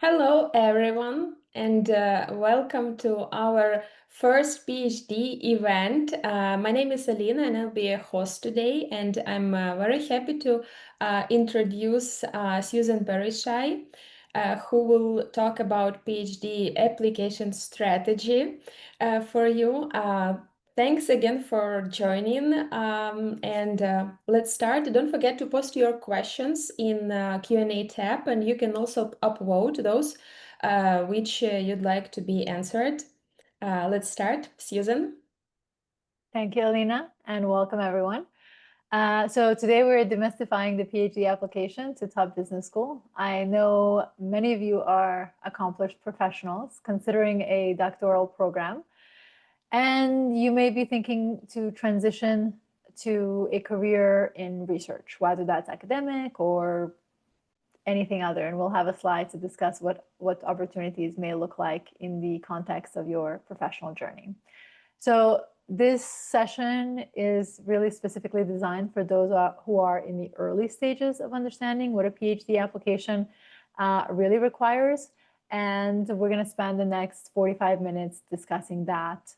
Hello, everyone, and welcome to our first PhD event. My name is Alina, and I'll be a host today. And I'm very happy to introduce Susan Berishai, who will talk about PhD application strategy for you. Thanks again for joining, and let's start. Don't forget to post your questions in Q&A tab, and you can also upvote those which you'd like to be answered. Let's start. Susan. Thank you, Alina, and welcome everyone. So today we're demystifying the PhD application to top business school. I know many of you are accomplished professionals considering a doctoral program, and you may be thinking to transition to a career in research, whether that's academic or anything other. And we'll have a slide to discuss what opportunities may look like in the context of your professional journey. So this session is really specifically designed for those who are in the early stages of understanding what a PhD application really requires. And we're going to spend the next 45 minutes discussing that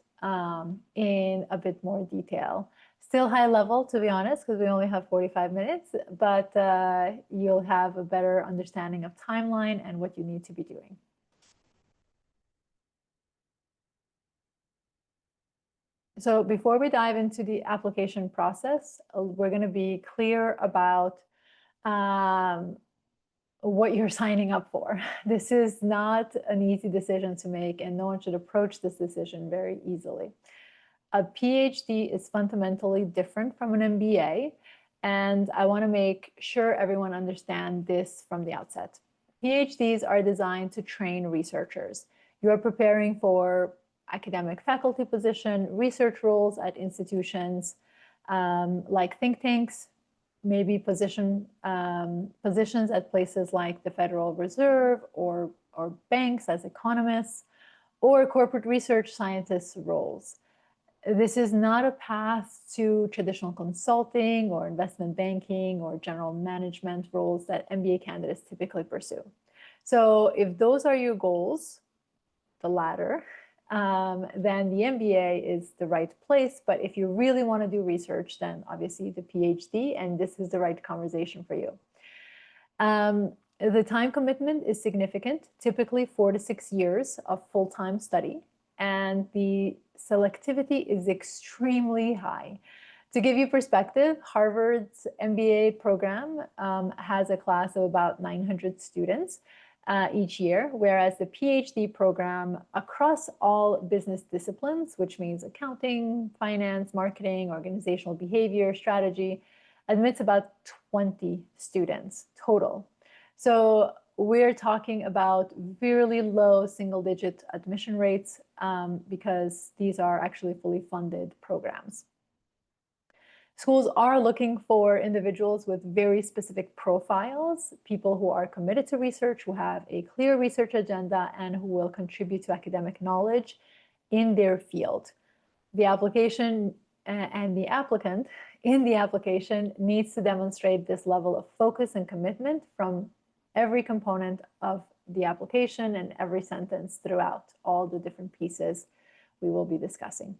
in a bit more detail. Still high level, to be honest, because we only have 45 minutes, but you'll have a better understanding of timeline and what you need to be doing. So before we dive into the application process, we're going to be clear about what you're signing up for. This is not an easy decision to make, and no one should approach this decision very easily. A PhD is fundamentally different from an MBA, and I want to make sure everyone understands this from the outset. PhDs are designed to train researchers. You are preparing for academic faculty position, research roles at institutions like think tanks, maybe positions at places like the Federal Reserve or banks as economists, or corporate research scientists roles. This is not a path to traditional consulting or investment banking or general management roles that MBA candidates typically pursue. So if those are your goals, the latter, then the MBA is the right place. But if you really want to do research, then obviously the PhD, and this is the right conversation for you. The time commitment is significant, typically 4 to 6 years of full-time study, and the selectivity is extremely high. To give you perspective, Harvard's MBA program has a class of about 900 students each year, whereas the PhD program across all business disciplines, which means accounting, finance, marketing, organizational behavior, strategy, admits about 20 students total. So we're talking about really low single-digit admission rates because these are actually fully funded programs. Schools are looking for individuals with very specific profiles, people who are committed to research, who have a clear research agenda, and who will contribute to academic knowledge in their field. The application and the applicant in the application needs to demonstrate this level of focus and commitment from every component of the application and every sentence throughout all the different pieces we will be discussing.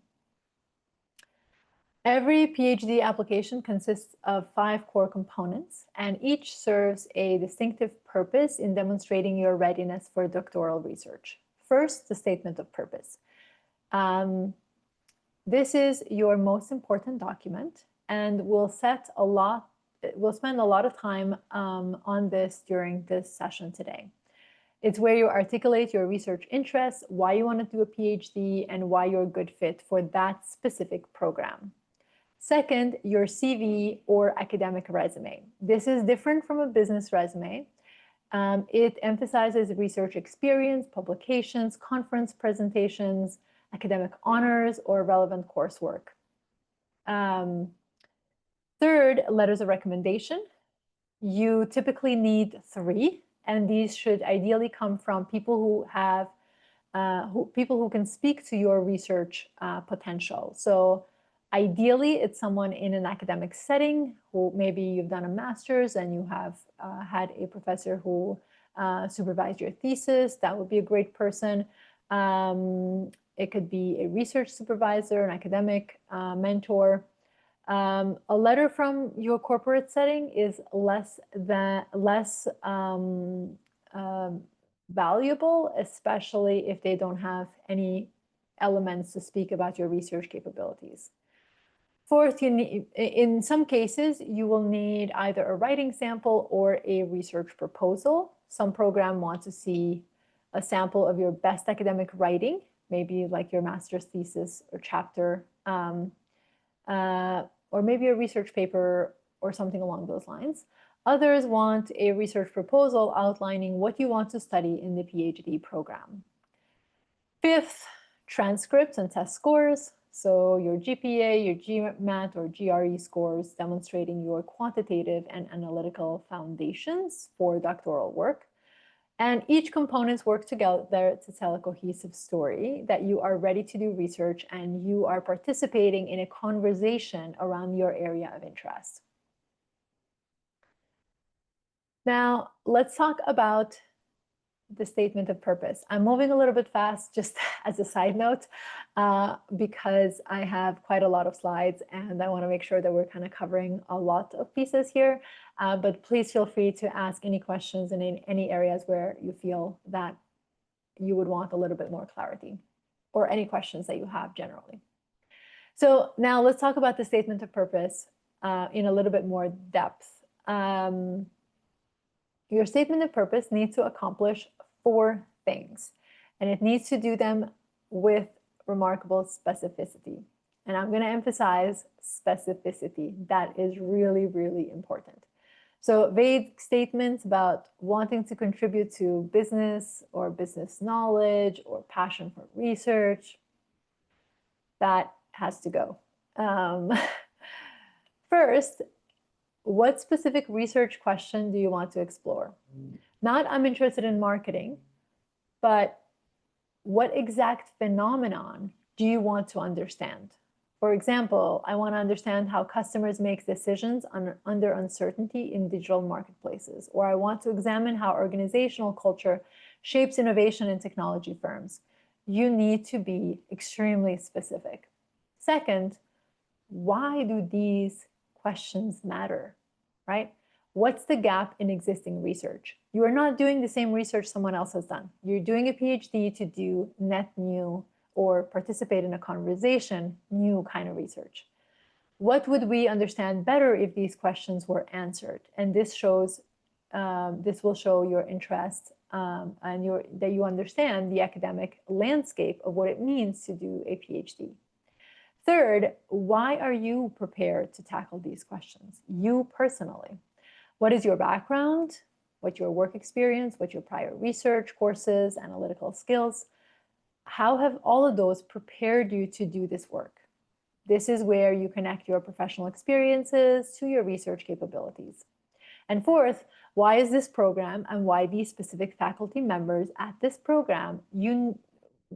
Every PhD application consists of 5 core components, and each serves a distinctive purpose in demonstrating your readiness for doctoral research. First, the statement of purpose. This is your most important document, and we'll spend a lot of time on this during this session today. It's where you articulate your research interests, why you want to do a PhD, and why you're a good fit for that specific program. Second, your CV or academic resume. This is different from a business resume. It emphasizes research experience, publications, conference presentations, academic honors, or relevant coursework. Third, letters of recommendation. You typically need 3, and these should ideally come from people who have people who can speak to your research potential. So ideally, it's someone in an academic setting who maybe you've done a master's and you have had a professor who supervise your thesis. That would be a great person. It could be a research supervisor, an academic mentor. A letter from your corporate setting is less valuable, especially if they don't have any elements to speak about your research capabilities. Fourth, in some cases, you will need either a writing sample or a research proposal. Some program want to see a sample of your best academic writing, maybe like your master's thesis or chapter, or maybe a research paper or something along those lines. Others want a research proposal outlining what you want to study in the PhD program. Fifth, transcripts and test scores. So your GPA, your GMAT or GRE scores demonstrating your quantitative and analytical foundations for doctoral work. And each components work together to tell a cohesive story that you are ready to do research and you are participating in a conversation around your area of interest. Now, let's talk about the statement of purpose. I'm moving a little bit fast just as a side note because I have quite a lot of slides and I want to make sure that we're kind of covering a lot of pieces here. But please feel free to ask any questions in any areas where you feel that you would want a little bit more clarity or any questions that you have generally. So now let's talk about the statement of purpose in a little bit more depth. Your statement of purpose needs to accomplish 4 things, and it needs to do them with remarkable specificity. And I'm going to emphasize specificity. That is really, really important. So vague statements about wanting to contribute to business or business knowledge or passion for research, that has to go. First, what specific research question do you want to explore? Not I'm interested in marketing, but what exact phenomenon do you want to understand? For example, I want to understand how customers make decisions under uncertainty in digital marketplaces, or I want to examine how organizational culture shapes innovation in technology firms. You need to be extremely specific. Second, why do these questions matter, right? What's the gap in existing research? You are not doing the same research someone else has done. You're doing a PhD to do net new or participate in a conversation, new kind of research. What would we understand better if these questions were answered? And this will show your interest and that you understand the academic landscape of what it means to do a PhD. Third, why are you prepared to tackle these questions? You personally. What is your background? What's your work experience? What's your prior research, courses, analytical skills? How have all of those prepared you to do this work? This is where you connect your professional experiences to your research capabilities. And fourth, why is this program and why these specific faculty members at this program,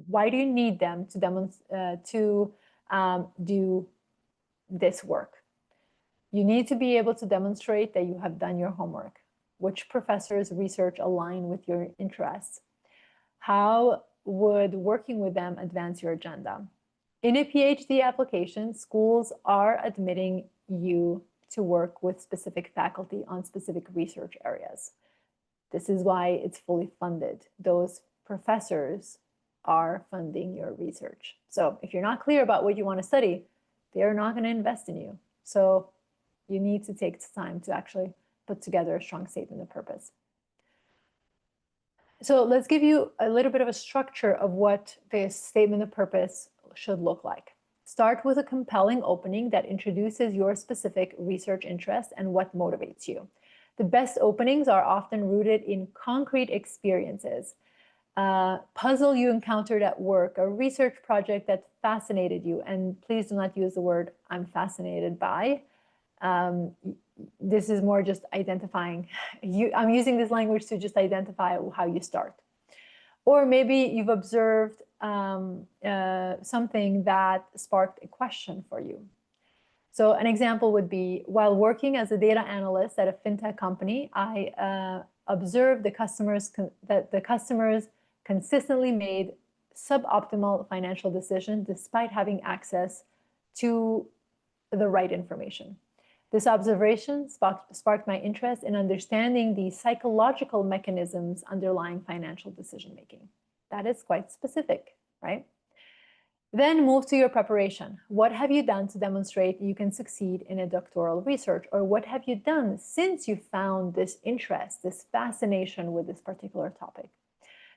why do you need them to do this work? You need to be able to demonstrate that you have done your homework. Which professors' research align with your interests? How would working with them advance your agenda? In a PhD application, schools are admitting you to work with specific faculty on specific research areas. This is why it's fully funded. Those professors are funding your research. So if you're not clear about what you want to study, they're not going to invest in you. So you need to take time to actually put together a strong statement of purpose. So let's give you a little bit of a structure of what this statement of purpose should look like. Start with a compelling opening that introduces your specific research interest and what motivates you. The best openings are often rooted in concrete experiences. Puzzle you encountered at work, a research project that fascinated you, and please do not use the word I'm fascinated by. This is more just identifying. I'm using this language to just identify how you start. Or maybe you've observed something that sparked a question for you. So an example would be, while working as a data analyst at a fintech company, I observed that the customers consistently made suboptimal financial decisions despite having access to the right information. This observation sparked my interest in understanding the psychological mechanisms underlying financial decision-making. That is quite specific, right? Then move to your preparation. What have you done to demonstrate you can succeed in a doctoral research? Or what have you done since you found this interest, this fascination with this particular topic?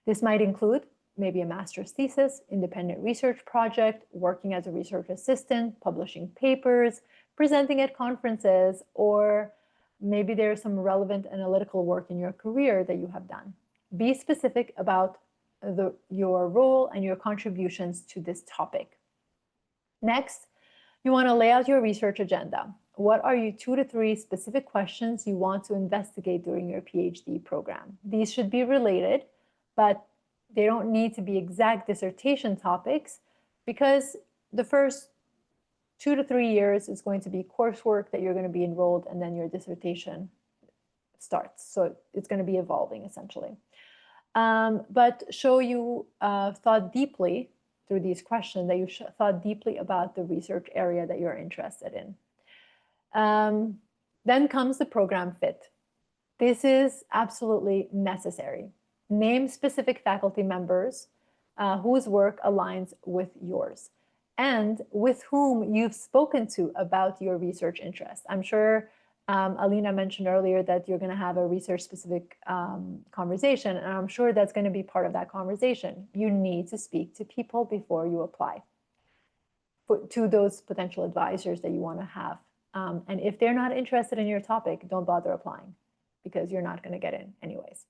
This might include maybe a master's thesis, independent research project, working as a research assistant, publishing papers, presenting at conferences, or maybe there's some relevant analytical work in your career that you have done. Be specific about your role and your contributions to this topic. Next, you want to lay out your research agenda. What are your 2 to 3 specific questions you want to investigate during your PhD program? These should be related, but they don't need to be exact dissertation topics, because the first 2 to 3 years is going to be coursework that you're going to be enrolled, and then your dissertation starts. So it's going to be evolving essentially. But show you thought deeply through these questions, that you thought deeply about the research area that you're interested in. Then comes the program fit. This is absolutely necessary. Name specific faculty members whose work aligns with yours and with whom you've spoken to about your research interest. I'm sure Alina mentioned earlier that you're going to have a research-specific conversation, and I'm sure that's going to be part of that conversation. You need to speak to people before you apply to those potential advisors that you want to have. And if they're not interested in your topic, don't bother applying, because you're not going to get in anyways.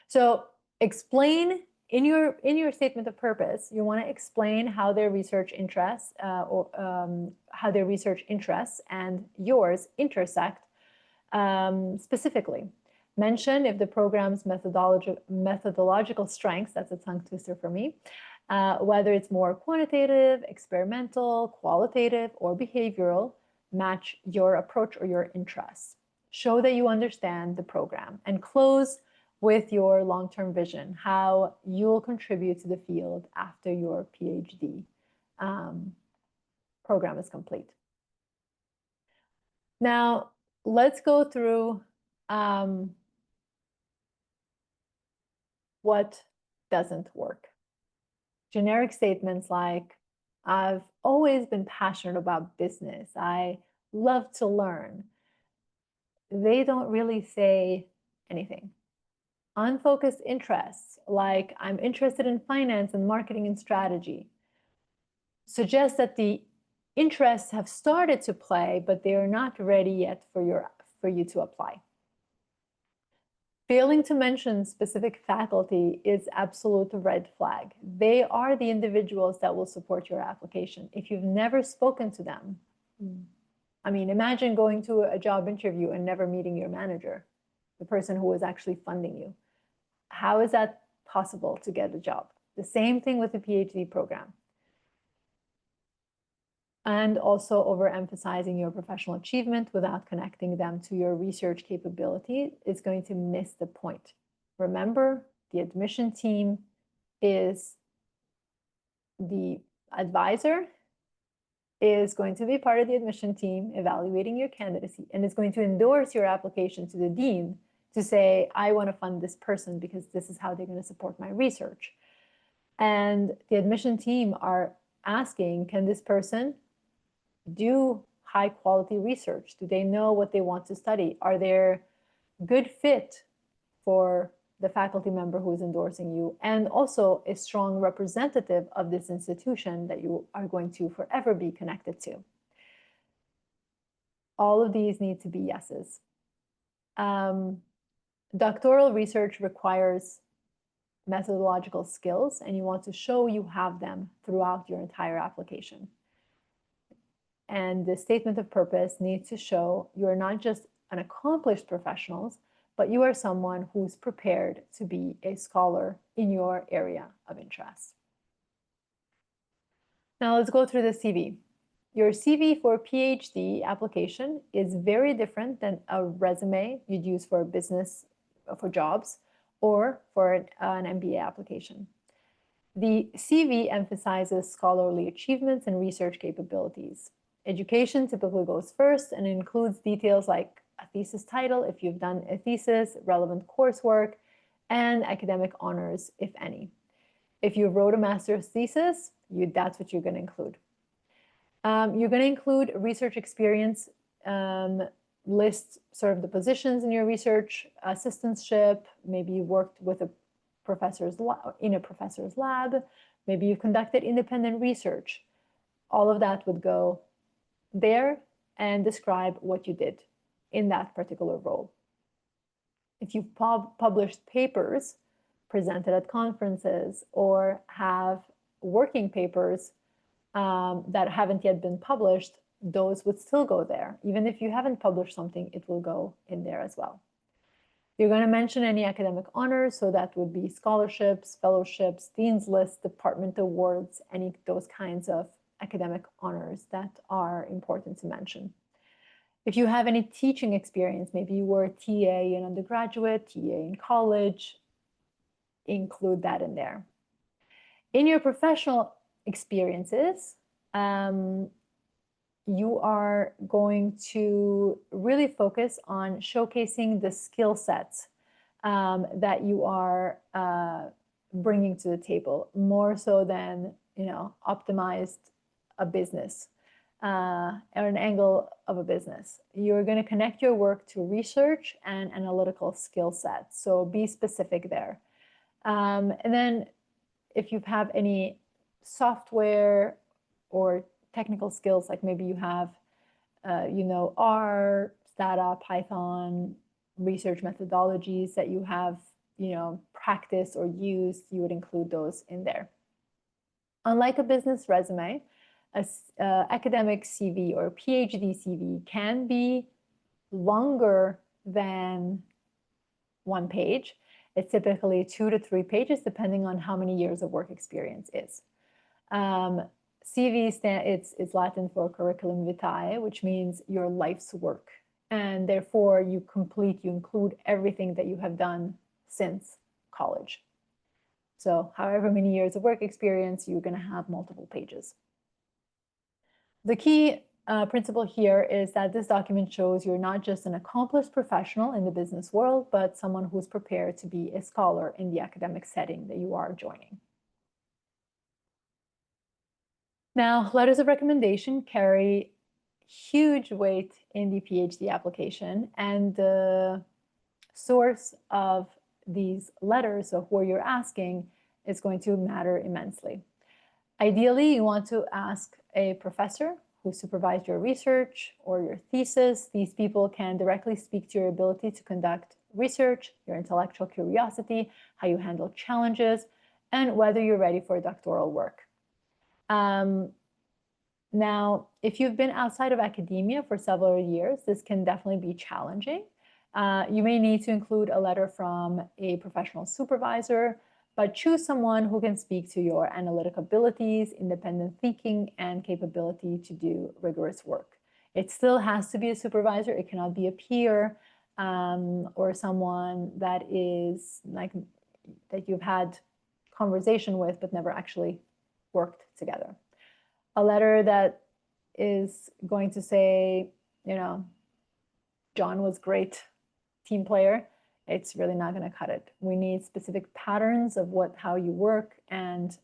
So explain in your statement of purpose, you want to explain how their research interests how their research interests and yours intersect specifically. Mention if the program's methodological strengths, that's a tongue twister for me, whether it's more quantitative, experimental, qualitative, or behavioral, match your approach or your interests. Show that you understand the program, and close with your long-term vision, how you'll contribute to the field after your PhD program is complete. Now, let's go through what doesn't work. Generic statements like, I've always been passionate about business, I love to learn. They don't really say anything. Unfocused interests, like I'm interested in finance and marketing and strategy, suggest that the interests have started to play, but they are not ready yet for you to apply. Failing to mention specific faculty is absolute red flag. They are the individuals that will support your application. If you've never spoken to them, I mean, imagine going to a job interview and never meeting your manager, the person who is actually funding you. How is that possible to get a job? The same thing with the PhD program. And also overemphasizing your professional achievement without connecting them to your research capability is going to miss the point. Remember, the admission team is the advisor, is going to be part of the admission team evaluating your candidacy, and is going to endorse your application to the dean to say, I want to fund this person because this is how they're going to support my research. And the admission team are asking, can this person do high quality research? Do they know what they want to study? Are they a good fit for the faculty member who is endorsing you, and also a strong representative of this institution that you are going to forever be connected to? All of these need to be yeses. Doctoral research requires methodological skills, and you want to show you have them throughout your entire application. And the statement of purpose needs to show you're not just an accomplished professional, but you are someone who's prepared to be a scholar in your area of interest. Now let's go through the CV. Your CV for PhD application is very different than a resume you'd use for a business for jobs or for an MBA application. The CV emphasizes scholarly achievements and research capabilities. Education typically goes first and includes details like a thesis title, if you've done a thesis, relevant coursework, and academic honors, if any. If you wrote a master's thesis, that's what you're going to include. You're going to include research experience, list sort of the positions in your research assistantship. Maybe you worked with in a professor's lab. Maybe you conducted independent research. All of that would go there and describe what you did in that particular role. If you've published papers, presented at conferences, or have working papers that haven't yet been published, those would still go there. Even if you haven't published something, it will go in there as well. You're going to mention any academic honors, so that would be scholarships, fellowships, dean's list, department awards, any those kinds of academic honors that are important to mention. If you have any teaching experience, maybe you were a TA in undergraduate, TA in college, include that in there. In your professional experiences, you are going to really focus on showcasing the skill sets that you are bringing to the table, more so than, optimized a business or an angle of a business. You're going to connect your work to research and analytical skill sets. So be specific there. And then if you have any software or technical skills, like maybe you have, R, Stata, Python, research methodologies that you have, practiced or used, you would include those in there. Unlike a business resume, an academic CV or PhD CV can be longer than 1 page. It's typically 2 to 3 pages, depending on how many years of work experience is. CV it's Latin for curriculum vitae, which means your life's work, and therefore you include everything that you have done since college. So however many years of work experience, you're going to have multiple pages. The key principle here is that this document shows you're not just an accomplished professional in the business world, but someone who's prepared to be a scholar in the academic setting that you are joining. Now, letters of recommendation carry huge weight in the PhD application, and the source of these letters, so who you're asking, is going to matter immensely. Ideally, you want to ask a professor who supervised your research or your thesis. These people can directly speak to your ability to conduct research, your intellectual curiosity, how you handle challenges, and whether you're ready for doctoral work. Now, if you've been outside of academia for several years, this can definitely be challenging. You may need to include a letter from a professional supervisor, but choose someone who can speak to your analytic abilities, independent thinking, and capability to do rigorous work. It still has to be a supervisor. It cannot be a peer or someone that is that you've had conversation with but never actually worked together. A letter that is going to say, John was great team player, it's really not going to cut it. We need specific patterns of how you work and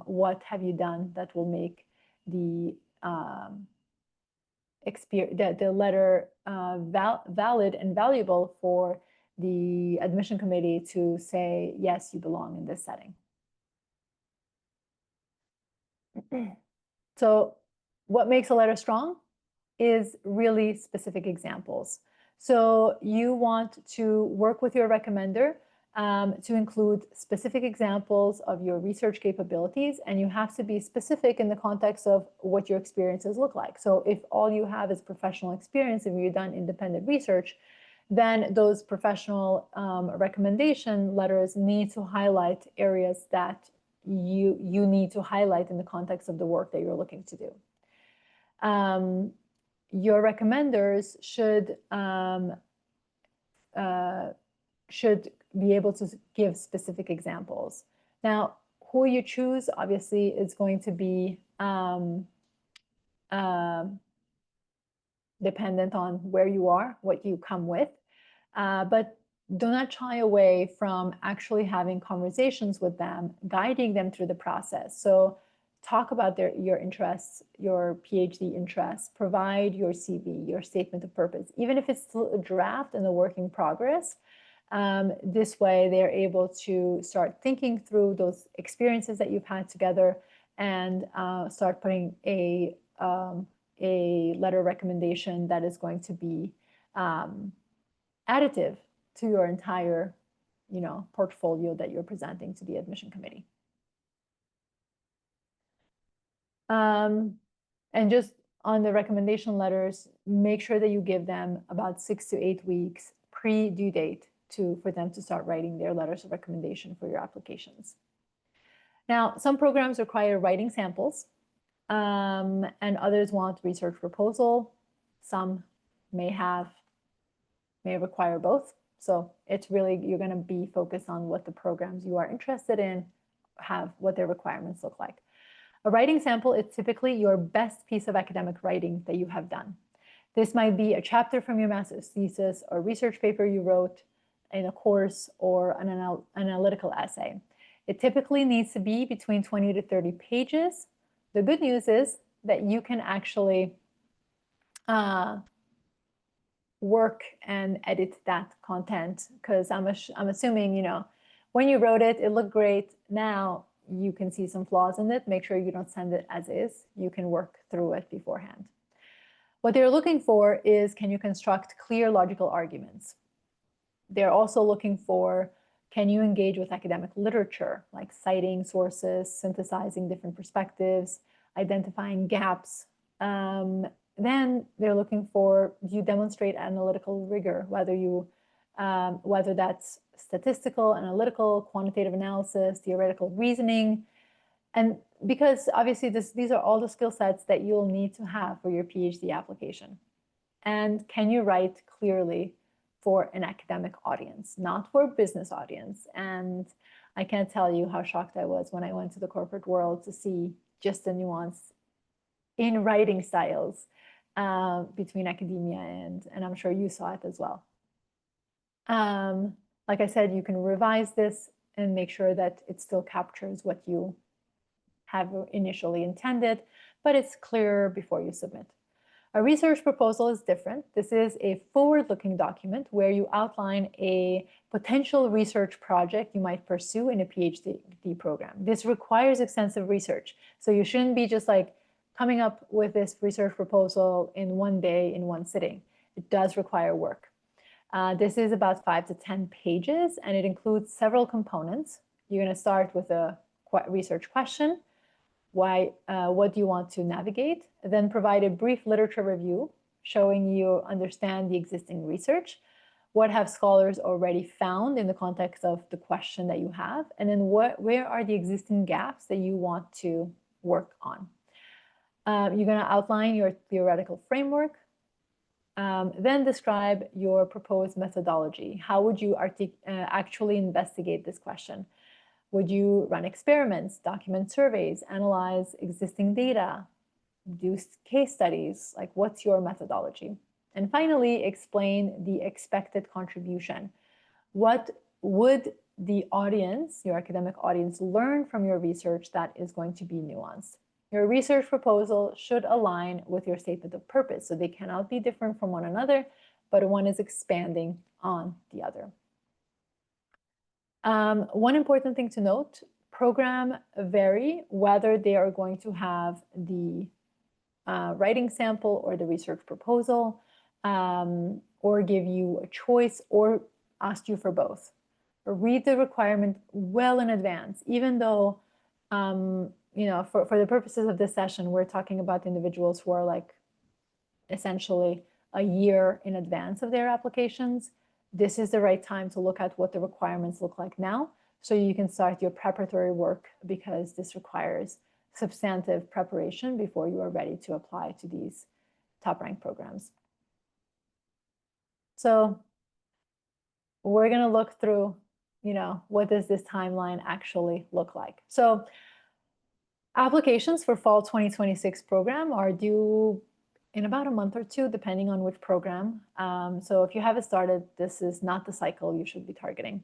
what have you done that will make the letter valid and valuable for the admission committee to say, yes, you belong in this setting. So what makes a letter strong is really specific examples. So you want to work with your recommender to include specific examples of your research capabilities, and you have to be specific in the context of what your experiences look like. So if all you have is professional experience, if you've done independent research, then those professional recommendation letters need to highlight areas that you need to highlight in the context of the work that you're looking to do. Your recommenders should be able to give specific examples. Now, who you choose obviously is going to be dependent on where you are, what you come with, but do not shy away from actually having conversations with them, guiding them through the process. So talk about your interests, your PhD interests, provide your CV, your statement of purpose, even if it's still a draft and a work in progress. This way they're able to start thinking through those experiences that you've had together and start putting a letter recommendation that is going to be additive to your entire, portfolio that you're presenting to the admission committee. And just on the recommendation letters, make sure that you give them about 6 to 8 weeks pre-due date for them to start writing their letters of recommendation for your applications. Now, some programs require writing samples, and others want research proposal. Some may require both. So it's really, you're going to be focused on what the programs you are interested in have, what their requirements look like. A writing sample is typically your best piece of academic writing that you have done. This might be a chapter from your master's thesis or research paper you wrote in a course or an analytical essay. It typically needs to be between 20 to 30 pages. The good news is that you can actually work and edit that content, because I'm assuming, when you wrote it, it looked great. Now you can see some flaws in it. Make sure you don't send it as is. You can work through it beforehand. What they're looking for is, can you construct clear logical arguments? They're also looking for, can you engage with academic literature, like citing sources, synthesizing different perspectives, identifying gaps. Then they're looking for, do you demonstrate analytical rigor, whether that's statistical, analytical, quantitative analysis, theoretical reasoning. And because obviously these are all the skill sets that you'll need to have for your PhD application. And can you write clearly for an academic audience, not for a business audience? And I can't tell you how shocked I was when I went to the corporate world to see just the nuance in writing styles between academia and I'm sure you saw it as well. Like I said, you can revise this and make sure that it still captures what you have initially intended, but it's clearer before you submit. A research proposal is different. This is a forward-looking document where you outline a potential research project you might pursue in a PhD program. This requires extensive research, so you shouldn't be just like coming up with this research proposal in one day, in one sitting. It does require work. This is about 5 to 10 pages, and it includes several components. You're going to start with a research question. What do you want to navigate? Then provide a brief literature review showing you understand the existing research. What have scholars already found in the context of the question that you have? And then where are the existing gaps that you want to work on? You're going to outline your theoretical framework. Then describe your proposed methodology. How would you actually investigate this question? Would you run experiments, document surveys, analyze existing data, do case studies? Like, what's your methodology? And finally, explain the expected contribution. What would the audience, your academic audience, learn from your research that is going to be nuanced? Your research proposal should align with your statement of purpose, so they cannot be different from one another, but one is expanding on the other. One important thing to note, programs vary whether they are going to have the writing sample or the research proposal, or give you a choice or ask you for both. Read the requirement well in advance, even though for the purposes of this session, we're talking about individuals who are like essentially a year in advance of their applications. This is the right time to look at what the requirements look like now, so you can start your preparatory work, because this requires substantive preparation before you are ready to apply to these top-ranked programs. So we're going to look through what does this timeline actually look like? So applications for fall 2026 program are due in about a month or two, depending on which program. So if you haven't started, this is not the cycle you should be targeting.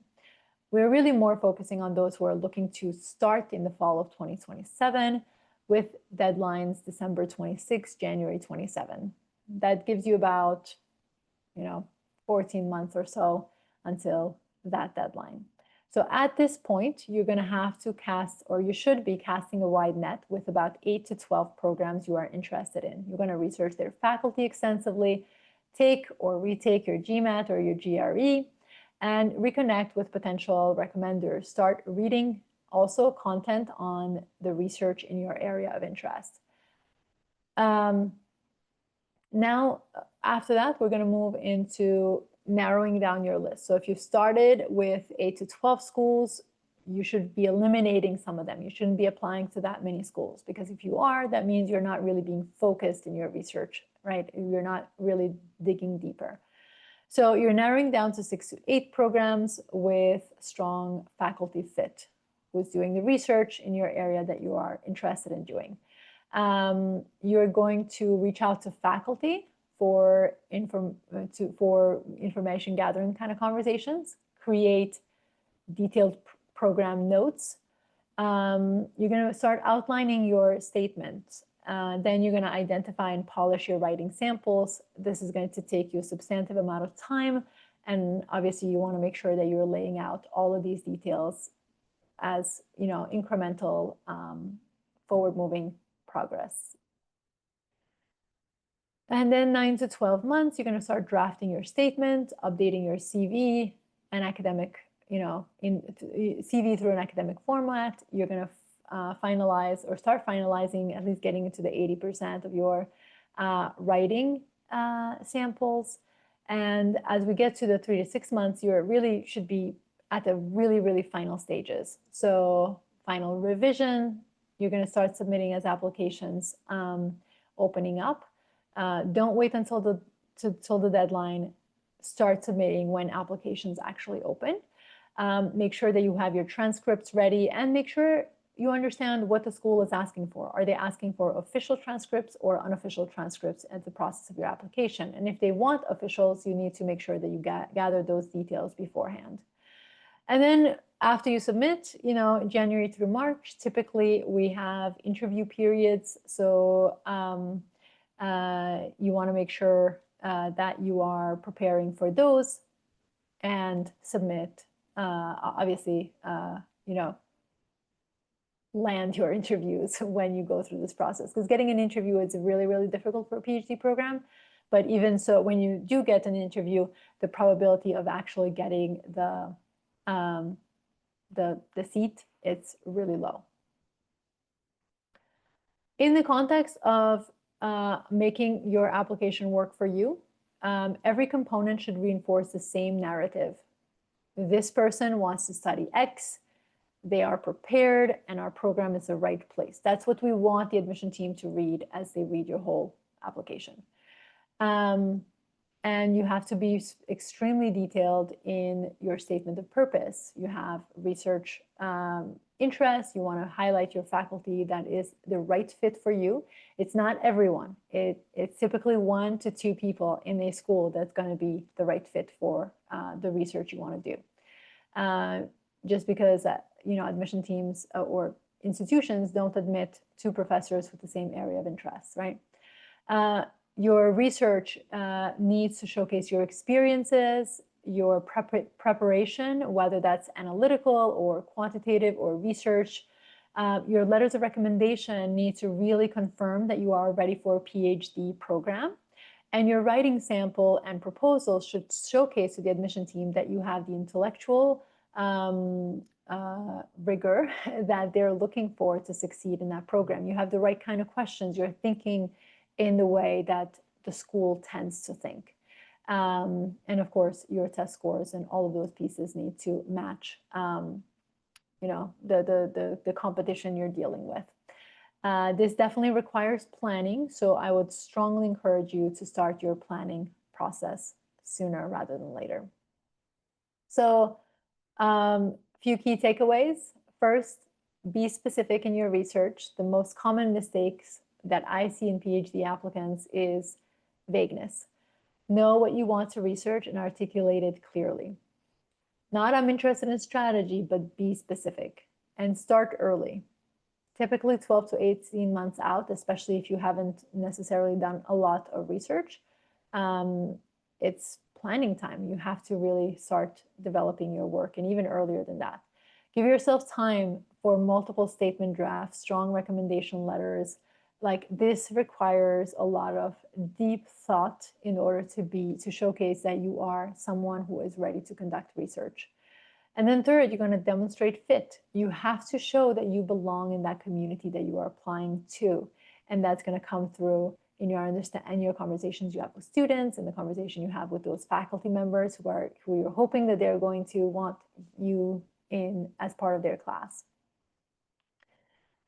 We're really more focusing on those who are looking to start in the fall of 2027 with deadlines December 26, January 27. That gives you about, 14 months or so until that deadline. So at this point, you're going to have to cast, or you should be casting a wide net with about 8 to 12 programs you are interested in. You're going to research their faculty extensively, take or retake your GMAT or your GRE, and reconnect with potential recommenders. Start reading also content on the research in your area of interest. Now, after that, we're going to move into narrowing down your list. So if you started with 8 to 12 schools, you should be eliminating some of them. You shouldn't be applying to that many schools, because if you are, that means you're not really being focused in your research, right? You're not really digging deeper. So you're narrowing down to 6 to 8 programs with strong faculty fit, who's doing the research in your area that you are interested in doing. You're going to reach out to faculty for information gathering kind of conversations, create detailed program notes. You're going to start outlining your statements. Then you're going to identify and polish your writing samples. This is going to take you a substantive amount of time. And obviously you want to make sure that you're laying out all of these details as, incremental, forward-moving progress. And then 9 to 12 months, you're going to start drafting your statement, updating your CV and academic, CV through an academic format. You're going to finalize or start finalizing, at least getting into the 80% of your writing samples. And as we get to the 3 to 6 months, you really should be at the really, really final stages. So final revision, you're going to start submitting as applications opening up. Don't wait until the deadline. Start submitting when applications actually open. Make sure that you have your transcripts ready, and make sure you understand what the school is asking for. Are they asking for official transcripts or unofficial transcripts at the process of your application? And if they want officials, you need to make sure that you gather those details beforehand. And then after you submit, January through March, typically we have interview periods. So you want to make sure that you are preparing for those and submit, obviously, land your interviews when you go through this process. Because getting an interview is really, really difficult for a PhD program. But even so, when you do get an interview, the probability of actually getting the seat, it's really low. In the context of making your application work for you, every component should reinforce the same narrative. This person wants to study X, they are prepared, and our program is the right place. That's what we want the admission team to read as they read your whole application. And you have to be extremely detailed in your statement of purpose. You have research interest. You want to highlight your faculty that is the right fit for you. It's not everyone. It's typically 1 to 2 people in a school that's going to be the right fit for the research you want to do. Just because admission teams or institutions don't admit 2 professors with the same area of interest, right? Your research needs to showcase your experiences, your preparation, whether that's analytical or quantitative or research. Your letters of recommendation need to really confirm that you are ready for a PhD program. And your writing sample and proposal should showcase to the admission team that you have the intellectual rigor that they're looking for to succeed in that program. You have the right kind of questions. You're thinking in the way that the school tends to think. And of course, your test scores and all of those pieces need to match the competition you're dealing with. This definitely requires planning, so I would strongly encourage you to start your planning process sooner rather than later. So Few key takeaways. First, be specific in your research. The most common mistakes that I see in PhD applicants is vagueness. Know what you want to research and articulate it clearly. Not I'm interested in strategy, but be specific and start early. Typically 12 to 18 months out, especially if you haven't necessarily done a lot of research. It's planning time. You have to really start developing your work, and even earlier than that. Give yourself time for multiple statement drafts, strong recommendation letters. Like, this requires a lot of deep thought in order to showcase that you are someone who is ready to conduct research. And then third, you're going to demonstrate fit. You have to show that you belong in that community that you are applying to. And that's going to come through in your conversations you have with students, and the conversation you have with those faculty members who you're hoping that they're going to want you in as part of their class.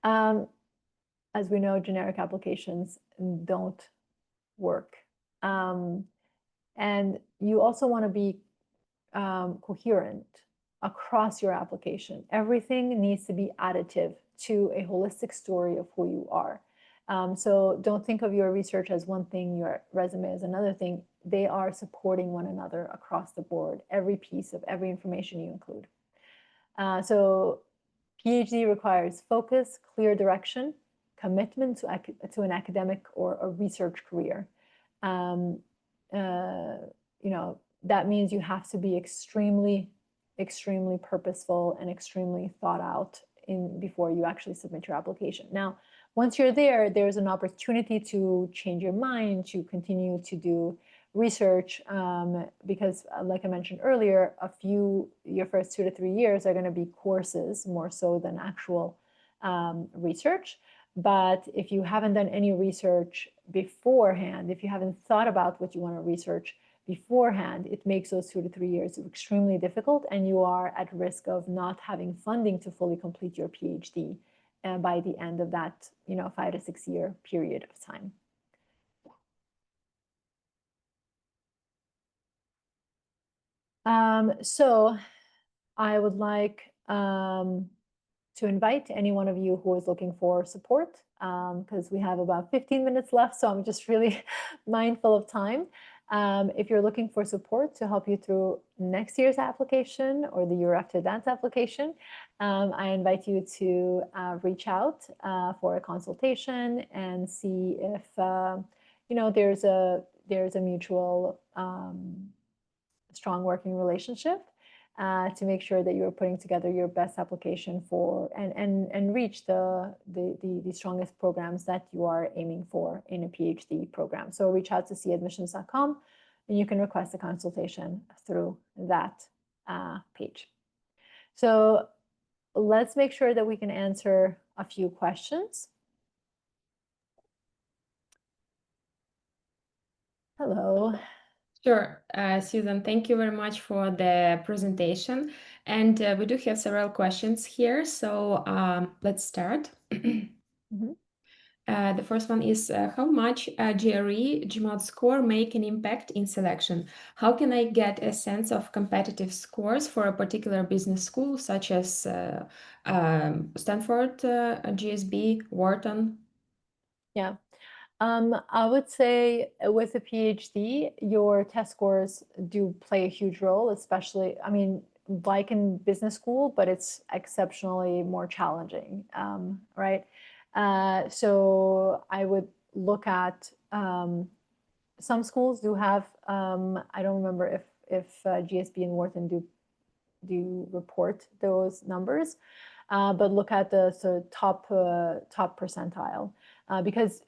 As we know, generic applications don't work. And you also want to be coherent across your application. Everything needs to be additive to a holistic story of who you are. So don't think of your research as one thing, your resume as another thing. They are supporting one another across the board, every piece of every information you include. So PhD requires focus, clear direction, commitment to an academic or a research career. That means you have to be extremely purposeful and extremely thought out before you actually submit your application. Now, once you're there, there's an opportunity to change your mind, to continue to do research, because like I mentioned earlier, your first 2 to 3 years are going to be courses more so than actual research. But if you haven't done any research beforehand, if you haven't thought about what you want to research beforehand, it makes those 2 to 3 years extremely difficult, and you are at risk of not having funding to fully complete your PhD by the end of that 5 to 6 year period of time. So I would like to invite any one of you who is looking for support, because we have about 15 minutes left, so I'm just really mindful of time. If you're looking for support to help you through next year's application or the year after that application, I invite you to reach out for a consultation and see if there's a mutual strong working relationship, to make sure that you're putting together your best application for and reach the strongest programs that you are aiming for in a PhD program. So reach out to seadmissions.com and you can request a consultation through that page. So let's make sure that we can answer a few questions. Hello. Sure, Susan, thank you very much for the presentation. And we do have several questions here, so let's start. The first one is, how much GRE, GMAT score make an impact in selection? How can I get a sense of competitive scores for a particular business school, such as Stanford, GSB, Wharton? Yeah. I would say with a PhD, your test scores do play a huge role, especially, I mean, like in business school, but it's exceptionally more challenging, right? So I would look at, some schools do have, I don't remember if GSB and Wharton do report those numbers, but look at the top percentile, because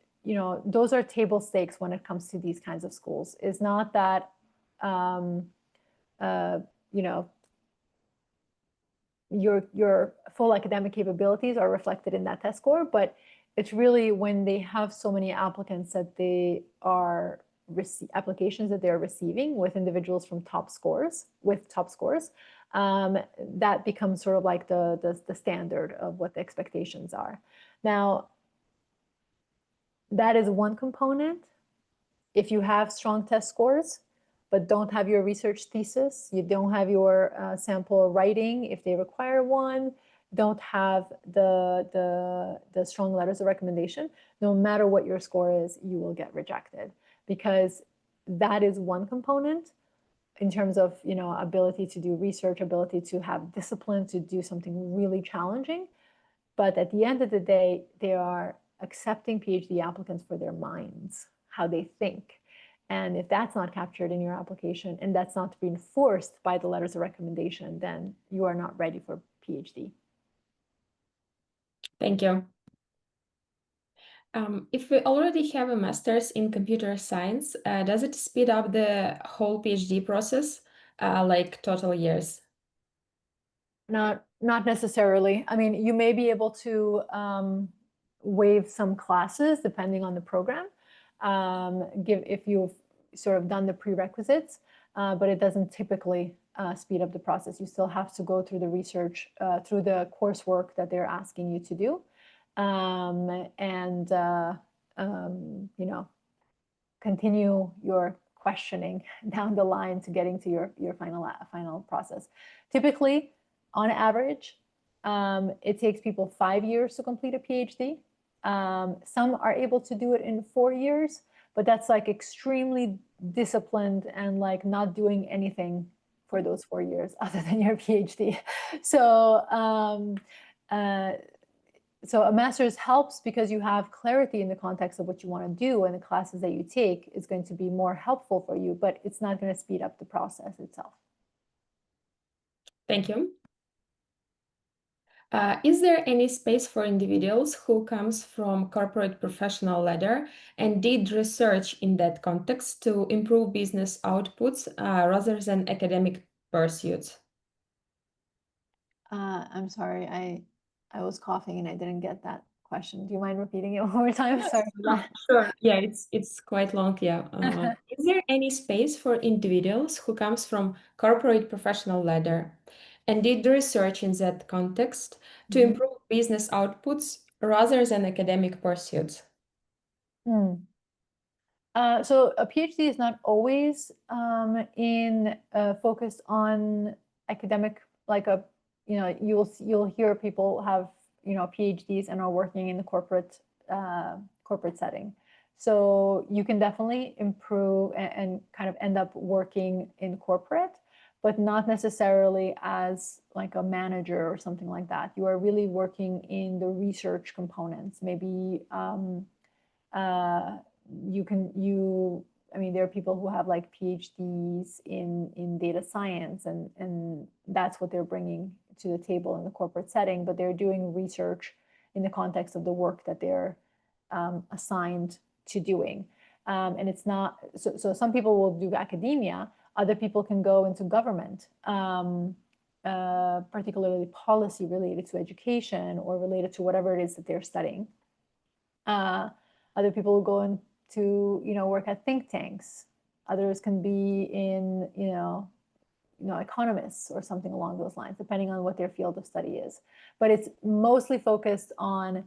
those are table stakes when it comes to these kinds of schools. It's not that your full academic capabilities are reflected in that test score, but it's really when they have so many applicants that they are applications that they're receiving with individuals from top scores, that becomes sort of like the standard of what the expectations are. Now, that is one component. If you have strong test scores, but don't have your research thesis, you don't have your sample writing if they require one, don't have the strong letters of recommendation, no matter what your score is, you will get rejected, because that is one component in terms of, you know, ability to do research, ability to have discipline, to do something really challenging. But at the end of the day, they are accepting PhD applicants for their minds, how they think. And if that's not captured in your application and that's not reinforced by the letters of recommendation, then you are not ready for PhD. Thank you. If we already have a master's in computer science, does it speed up the whole PhD process, like total years? Not necessarily. I mean, you may be able to waive some classes depending on the program, if you've sort of done the prerequisites, but it doesn't typically speed up the process. You still have to go through the research, through the coursework that they're asking you to do, you know, continue your questioning down the line to getting to your final process. Typically, on average, it takes people 5 years to complete a PhD. Some are able to do it in 4 years, but that's like extremely disciplined and like not doing anything for those 4 years other than your PhD. So so a master's helps because you have clarity in the context of what you want to do, and the classes that you take is going to be more helpful for you, but it's not going to speed up the process itself. Thank you. Is there any space for individuals who comes from corporate professional ladder and did research in that context to improve business outputs rather than academic pursuits? I'm sorry, I was coughing and I didn't get that question. Do you mind repeating it one more time? Sorry about that. Sure. Yeah, it's quite long. Yeah. Is there any space for individuals who comes from corporate professional ladder and did research in that context to improve business outputs rather than academic pursuits? So a PhD is not always focused on academic, like a, you know, you'll hear people have, you know, PhDs and are working in the corporate setting. So you can definitely improve and kind of end up working in corporate, but not necessarily as like a manager or something like that. You are really working in the research components, maybe I mean, there are people who have like PhDs in data science, and that's what they're bringing to the table in the corporate setting, but they're doing research in the context of the work that they're assigned to doing. And it's not, so some people will do academia, other people can go into government, particularly policy related to education or related to whatever it is that they're studying. Other people will go into, you know, work at think tanks. Others can be in, you know, economists or something along those lines, depending on what their field of study is. But it's mostly focused on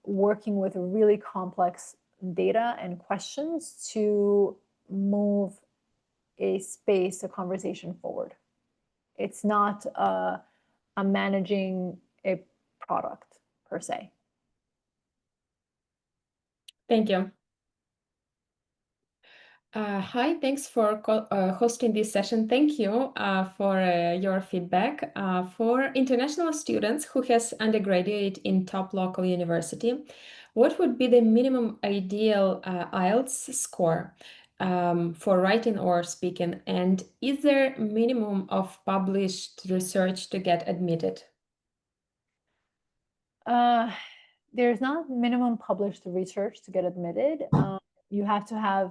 working with really complex data and questions to move a space, a conversation forward. It's not managing a product per se. Thank you. Hi, thanks for hosting this session. Thank you for your feedback. For international students who has undergraduate in top local university, what would be the minimum ideal IELTS score for writing or speaking? And is there minimum of published research to get admitted? There's not minimum published research to get admitted. You have to have,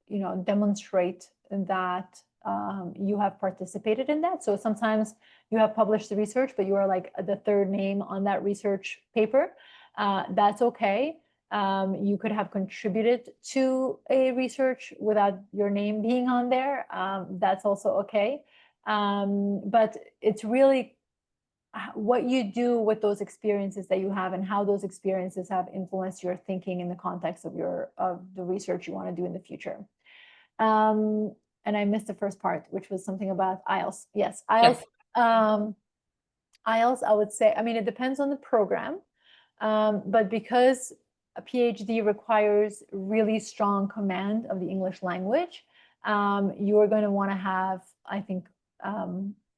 you know, demonstrate that you have participated in that. So sometimes you have published the research, but you are like the third name on that research paper. That's okay. You could have contributed to a research without your name being on there. That's also okay. But it's really what you do with those experiences that you have and how those experiences have influenced your thinking in the context of the research you want to do in the future. And and I missed the first part, which was something about IELTS. Yes, IELTS. IELTS, I would say, I mean, it depends on the program, but because a PhD requires really strong command of the English language, you are going to want to have, I think,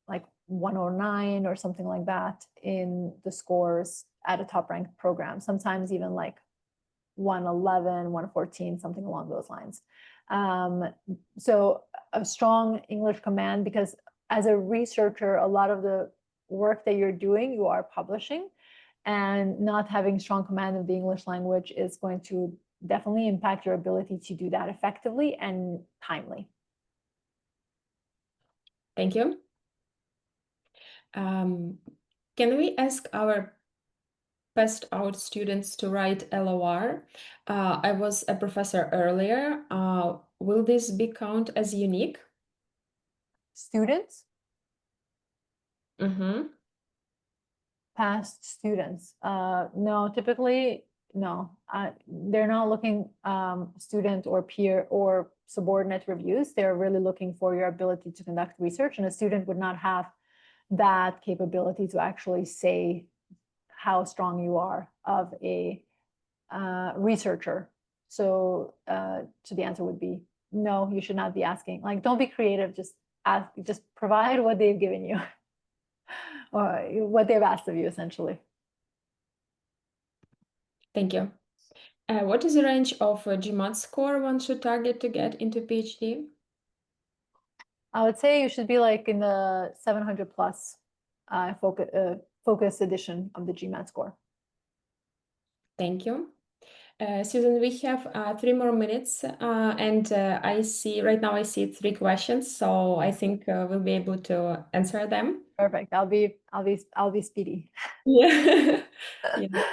like 109 or something like that in the scores at a top ranked program, sometimes even like 111, 114, something along those lines. So a strong English command, because as a researcher, a lot of the work that you're doing, you are publishing, and not having strong command of the English language is going to definitely impact your ability to do that effectively and timely. Thank you. Can we ask our passed out students to write LOR? I was a professor earlier. Will this be count as unique? Students? Mm-hmm. Past students? No, typically, no. They're not looking student or peer or subordinate reviews. They're really looking for your ability to conduct research, and a student would not have that capability to actually say how strong you are of a researcher. So the answer would be no, you should not be asking. Like, don't be creative, just ask, just provide what they've given you or what they've asked of you, essentially. Thank you. What is the range of GMAT score one should target to get into PhD? I would say you should be like in the 700 plus focus edition of the GMAT score. Thank you. Susan, we have 3 more minutes, and I see right now 3 questions, so I think we'll be able to answer them. Perfect. I'll be speedy. Yeah. Yeah.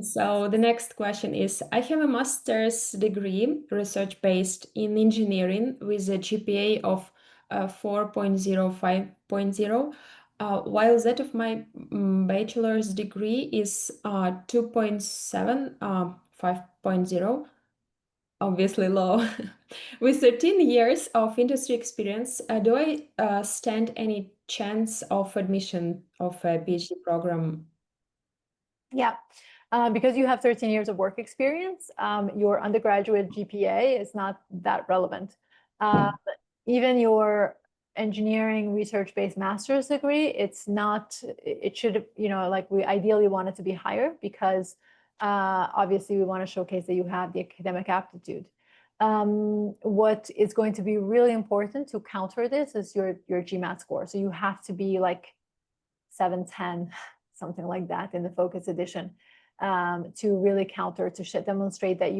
So the next question is, I have a master's degree, research-based in engineering with a GPA of 4.05.0, while that of my bachelor's degree is 2.7, 5.0, obviously low. With 13 years of industry experience, do I stand any chance of admission of a PhD program? Yeah, because you have 13 years of work experience, your undergraduate GPA is not that relevant. Even your engineering research-based master's degree, it should, like we ideally want it to be higher because obviously we want to showcase that you have the academic aptitude. What is going to be really important to counter this is your GMAT score. So you have to be like 710, something like that in the focus edition, to really counter, to demonstrate that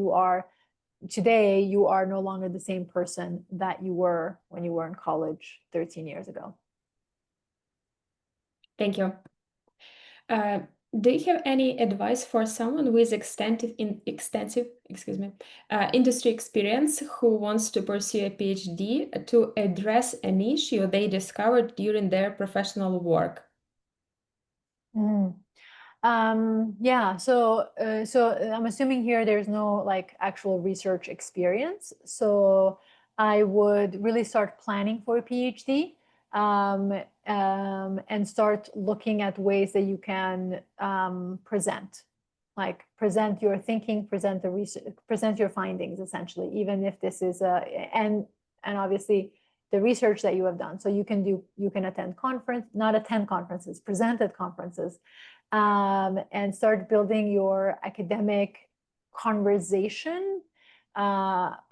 today you are no longer the same person that you were when you were in college 13 years ago. Thank you. Do you have any advice for someone with extensive industry experience who wants to pursue a PhD to address an issue they discovered during their professional work? Yeah, so I'm assuming here there's no like actual research experience. So I would really start planning for a PhD, and start looking at ways that you can present your thinking, present the research, present your findings, essentially, even if this is and obviously the research that you have done. So you can attend not attend conferences, present at conferences, and start building your academic conversation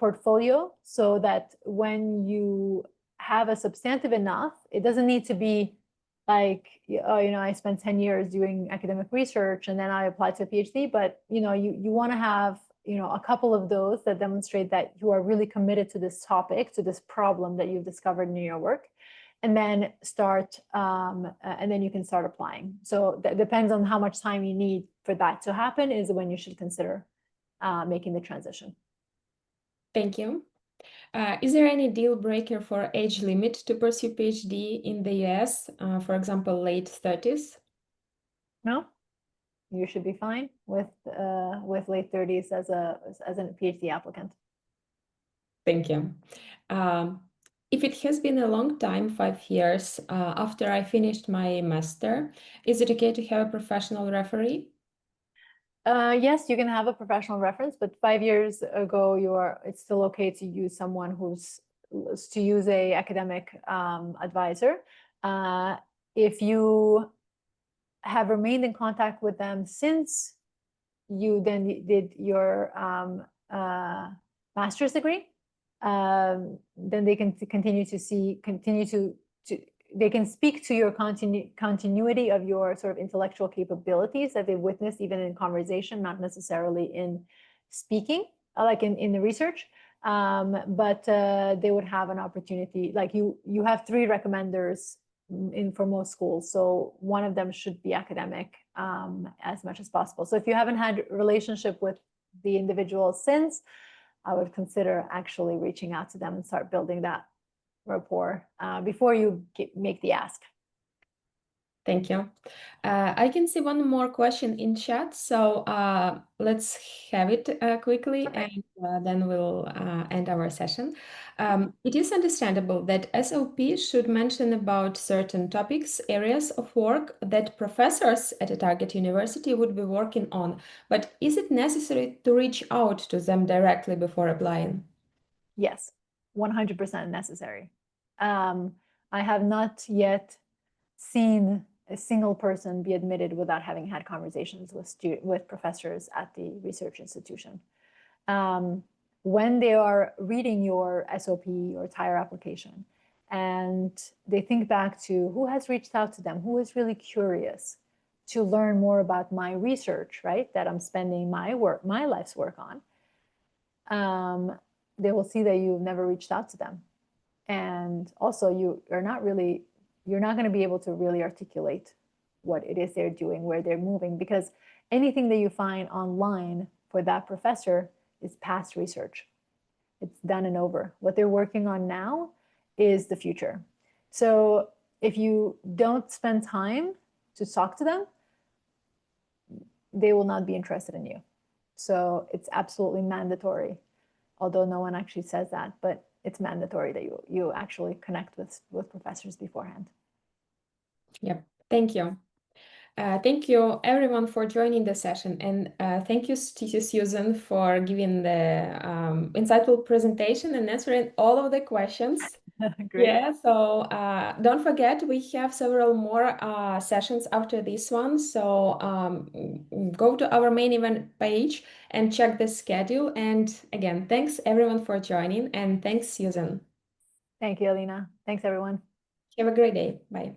portfolio, so that when you have a substantive enough, it doesn't need to be like, I spent 10 years doing academic research and then I applied to a PhD, but you want to have a couple of those that demonstrate that you are really committed to this topic, to this problem that you've discovered in your work, and then you can start applying. So that depends on how much time you need for that to happen, is when you should consider making the transition. Thank you. Is there any deal breaker for age limit to pursue PhD in the US, for example, late 30s? No, you should be fine with late 30s as a PhD applicant. Thank you. If it has been a long time, 5 years, after I finished my master, is it okay to have a professional referee? Yes, you can have a professional reference, but 5 years ago, it's still okay to use someone to use a academic advisor. If you have remained in contact with them since you then did your master's degree, then they can continue to they can speak to your continuity of your sort of intellectual capabilities that they witnessed even in conversation, not necessarily in speaking, like in the research. But they would have an opportunity, like you have 3 recommenders for most schools, so one of them should be academic as much as possible. So if you haven't had a relationship with the individual since, I would consider actually reaching out to them and start building that rapport before you make the ask. Thank you. I can see one more question in chat, so let's have it quickly, Okay. and then we'll end our session. It is understandable that SOP should mention about certain topics, areas of work that professors at a target university would be working on, but is it necessary to reach out to them directly before applying? Yes, 100% necessary. I have not yet seen a single person be admitted without having had conversations with professors at the research institution. When they are reading your SOP or TIRE application, and they think back to who has reached out to them, who is really curious to learn more about my research, right, that I'm spending my life's work on, they will see that you've never reached out to them. And also you're not going to be able to really articulate what it is they're doing, where they're moving, because anything that you find online for that professor is past research. It's done and over. What they're working on now is the future. So if you don't spend time to talk to them, they will not be interested in you. So it's absolutely mandatory, although no one actually says that, but it's mandatory that you actually connect with professors beforehand. Yep. Thank you. Thank you everyone for joining the session, and thank you to Susan for giving the insightful presentation and answering all of the questions. Great. Yeah, so don't forget we have several more sessions after this one, so go to our main event page and check the schedule. And again, thanks everyone for joining, and thanks Susan. Thank you, Alina. Thanks, everyone. Have a great day. Bye.